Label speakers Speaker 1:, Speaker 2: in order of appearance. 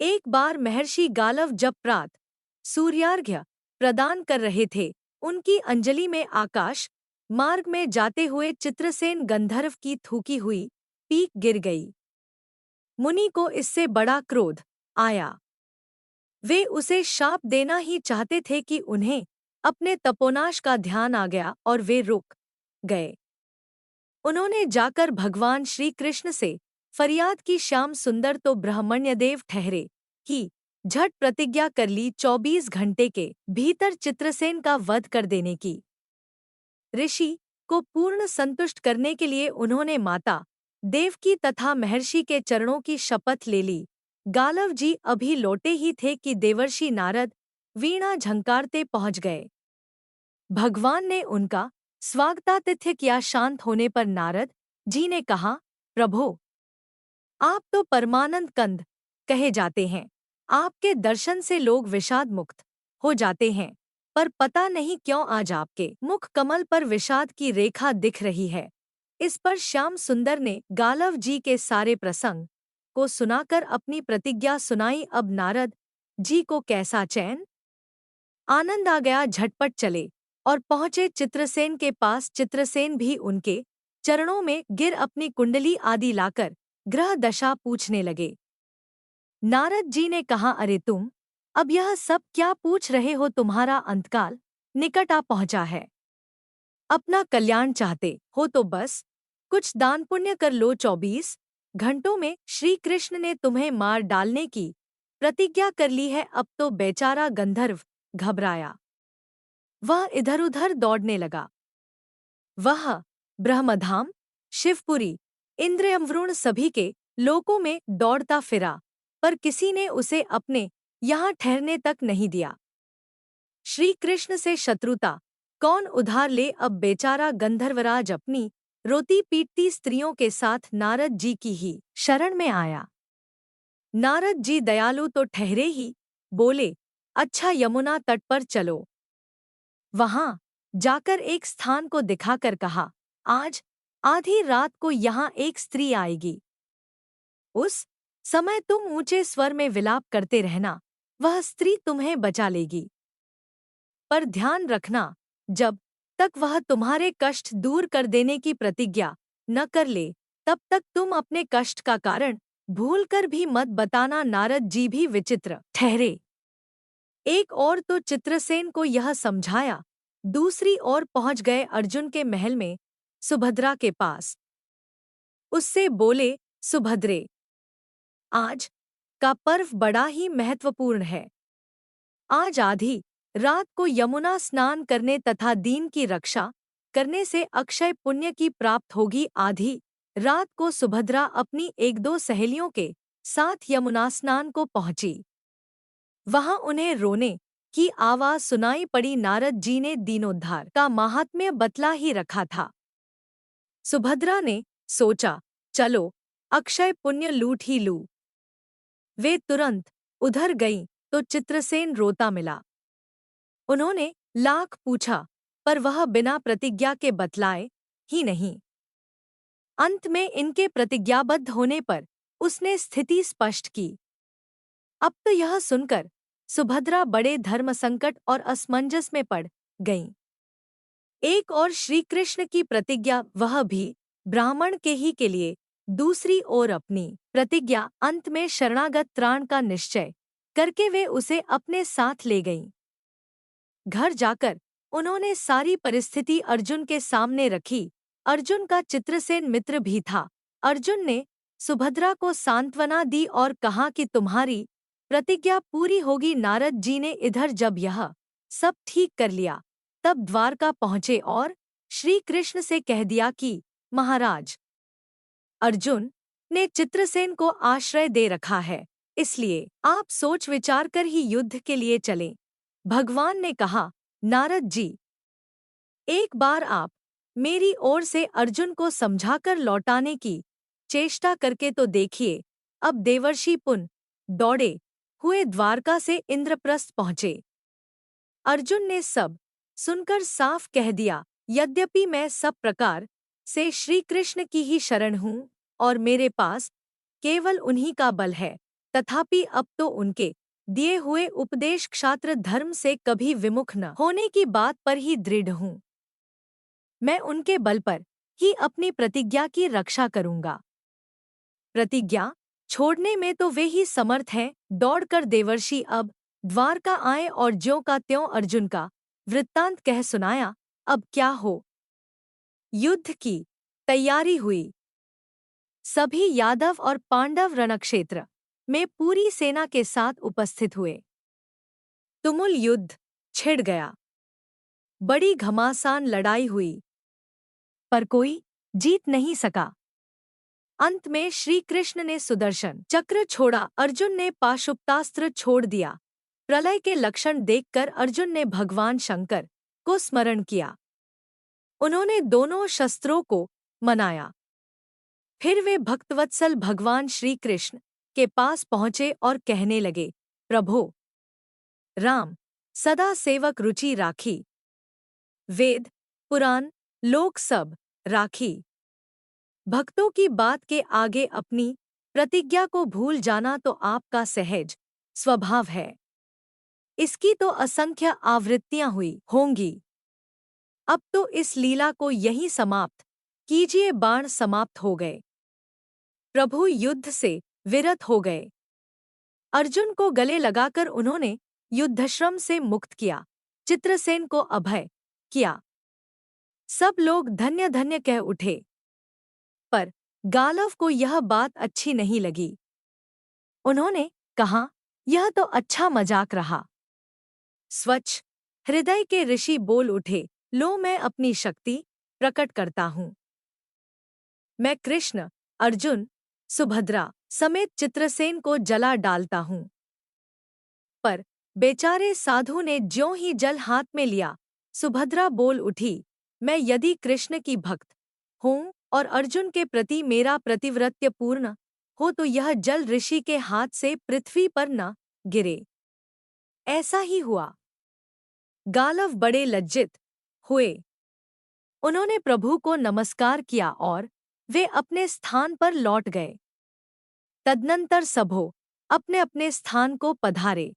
Speaker 1: एक बार महर्षि गालव जब प्रात सूर्यार्घ्य प्रदान कर रहे थे, उनकी अंजलि में आकाश मार्ग में जाते हुए चित्रसेन गंधर्व की थूकी हुई पीक गिर गई। मुनि को इससे बड़ा क्रोध आया। वे उसे शाप देना ही चाहते थे कि उन्हें अपने तपोनाश का ध्यान आ गया और वे रुक गए। उन्होंने जाकर भगवान श्री कृष्ण से फरियाद की, श्याम सुंदर तो ब्रह्मण्यदेव ठहरे कि झट प्रतिज्ञा कर ली 24 घंटे के भीतर चित्रसेन का वध कर देने की। ऋषि को पूर्ण संतुष्ट करने के लिए उन्होंने माता देवकी तथा महर्षि के चरणों की शपथ ले ली। गालव जी अभी लौटे ही थे कि देवर्षि नारद वीणा झंकारते पहुंच गए। भगवान ने उनका स्वागतातिथ्य किया। शांत होने पर नारद जी ने कहा, प्रभो, आप तो परमानंद कंद कहे जाते हैं। आपके दर्शन से लोग विषाद मुक्त हो जाते हैं, पर पता नहीं क्यों आज आपके मुख कमल पर विषाद की रेखा दिख रही है। इस पर श्याम सुंदर ने गालव जी के सारे प्रसंग को सुनाकर अपनी प्रतिज्ञा सुनाई। अब नारद जी को कैसा चैन आनंद आ गया। झटपट चले और पहुंचे चित्रसेन के पास। चित्रसेन भी उनके चरणों में गिर अपनी कुंडली आदि लाकर ग्रह दशा पूछने लगे। नारद जी ने कहा, अरे तुम अब यह सब क्या पूछ रहे हो? तुम्हारा अंतकाल निकट आ पहुंचा है। अपना कल्याण चाहते हो तो बस कुछ दान पुण्य कर लो। 24 घंटों में श्री कृष्ण ने तुम्हें मार डालने की प्रतिज्ञा कर ली है। अब तो बेचारा गंधर्व घबराया। वह इधर उधर दौड़ने लगा। वह ब्रह्मधाम, शिवपुरी, इंद्रियवरुण सभी के लोकों में दौड़ता फिरा, पर किसी ने उसे अपने यहाँ ठहरने तक नहीं दिया। श्री कृष्ण से शत्रुता कौन उधार ले? अब बेचारा गंधर्वराज अपनी रोती पीटती स्त्रियों के साथ नारद जी की ही शरण में आया। नारद जी दयालु तो ठहरे ही, बोले, अच्छा यमुना तट पर चलो। वहां जाकर एक स्थान को दिखाकर कहा, आज आधी रात को यहाँ एक स्त्री आएगी। उस समय तुम ऊंचे स्वर में विलाप करते रहना, वह स्त्री तुम्हें बचा लेगी। पर ध्यान रखना, जब तक वह तुम्हारे कष्ट दूर कर देने की प्रतिज्ञा न कर ले, तब तक तुम अपने कष्ट का कारण भूलकर भी मत बताना। नारद जी भी विचित्र ठहरे। एक और तो चित्रसेन को यह समझाया, दूसरी ओर पहुंच गए अर्जुन के महल में सुभद्रा के पास। उससे बोले, सुभद्रे, आज का पर्व बड़ा ही महत्वपूर्ण है। आज आधी रात को यमुना स्नान करने तथा दीन की रक्षा करने से अक्षय पुण्य की प्राप्त होगी। आधी रात को सुभद्रा अपनी एक दो सहेलियों के साथ यमुना स्नान को पहुंची। वहां उन्हें रोने की आवाज सुनाई पड़ी। नारद जी ने दीनोद्धार का माहात्म्य बतला ही रखा था। सुभद्रा ने सोचा, चलो अक्षय पुण्य लूट ही लूं। वे तुरंत उधर गईं तो चित्रसेन रोता मिला। उन्होंने लाख पूछा, पर वह बिना प्रतिज्ञा के बतलाए ही नहीं। अंत में इनके प्रतिज्ञाबद्ध होने पर उसने स्थिति स्पष्ट की। अब तो यह सुनकर सुभद्रा बड़े धर्म संकट और असमंजस में पड़ गईं। एक और श्री कृष्ण की प्रतिज्ञा, वह भी ब्राह्मण के ही के लिए, दूसरी ओर अपनी प्रतिज्ञा अंत में शरणागत त्राण का निश्चय करके वे उसे अपने साथ ले गईं। घर जाकर उन्होंने सारी परिस्थिति अर्जुन के सामने रखी। अर्जुन का चित्रसेन मित्र भी था। अर्जुन ने सुभद्रा को सांत्वना दी और कहा कि तुम्हारी प्रतिज्ञा पूरी होगी। नारद जी ने इधर जब यह सब ठीक कर लिया, तब द्वारका पहुंचे और श्री कृष्ण से कह दिया कि महाराज, अर्जुन ने चित्रसेन को आश्रय दे रखा है, इसलिए आप सोच विचार कर ही युद्ध के लिए चलें। भगवान ने कहा, नारद जी, एक बार आप मेरी ओर से अर्जुन को समझाकर लौटाने की चेष्टा करके तो देखिए। अब देवर्षि पुन दौड़े हुए द्वारका से इंद्रप्रस्थ पहुंचे। अर्जुन ने सब सुनकर साफ कह दिया, यद्यपि मैं सब प्रकार से श्री कृष्ण की ही शरण हूँ और मेरे पास केवल उन्हीं का बल है, तथापि अब तो उनके दिए हुए उपदेश क्षात्र धर्म से कभी विमुख न होने की बात पर ही दृढ़ हूँ। मैं उनके बल पर ही अपनी प्रतिज्ञा की रक्षा करूंगा। प्रतिज्ञा छोड़ने में तो वे ही समर्थ हैं। दौड़कर देवर्षि अब द्वारका आए और ज्यों का त्यों अर्जुन का वृत्तांत कह सुनाया। अब क्या हो? युद्ध की तैयारी हुई। सभी यादव और पांडव रणक्षेत्र में पूरी सेना के साथ उपस्थित हुए। तुमुल युद्ध छिड़ गया। बड़ी घमासान लड़ाई हुई, पर कोई जीत नहीं सका। अंत में श्री कृष्ण ने सुदर्शन चक्र छोड़ा, अर्जुन ने पाशुपतास्त्र छोड़ दिया। प्रलय के लक्षण देखकर अर्जुन ने भगवान शंकर को स्मरण किया। उन्होंने दोनों शस्त्रों को मनाया। फिर वे भक्तवत्सल भगवान श्री कृष्ण के पास पहुंचे और कहने लगे, प्रभो राम, सदा सेवक रुचि राखी। वेद पुराण लोक सब राखी। भक्तों की बात के आगे अपनी प्रतिज्ञा को भूल जाना तो आपका सहज स्वभाव है। इसकी तो असंख्य आवृत्तियां हुई होंगी। अब तो इस लीला को यहीं समाप्त कीजिए। बाण समाप्त हो गए। प्रभु युद्ध से विरत हो गए। अर्जुन को गले लगाकर उन्होंने युद्धश्रम से मुक्त किया, चित्रसेन को अभय किया। सब लोग धन्य धन्य कह उठे। पर गालव को यह बात अच्छी नहीं लगी। उन्होंने कहा, यह तो अच्छा मजाक रहा। स्वच्छ हृदय के ऋषि बोल उठे, लो मैं अपनी शक्ति प्रकट करता हूँ। मैं कृष्ण, अर्जुन, सुभद्रा समेत चित्रसेन को जला डालता हूँ। पर बेचारे साधु ने ज्यों ही जल हाथ में लिया, सुभद्रा बोल उठी, मैं यदि कृष्ण की भक्त हूँ और अर्जुन के प्रति मेरा प्रतिव्रत्य पूर्ण हो तो यह जल ऋषि के हाथ से पृथ्वी पर न गिरे। ऐसा ही हुआ। गालव बड़े लज्जित हुए। उन्होंने प्रभु को नमस्कार किया और वे अपने स्थान पर लौट गए। तदनंतर सबो अपने अपने स्थान को पधारे।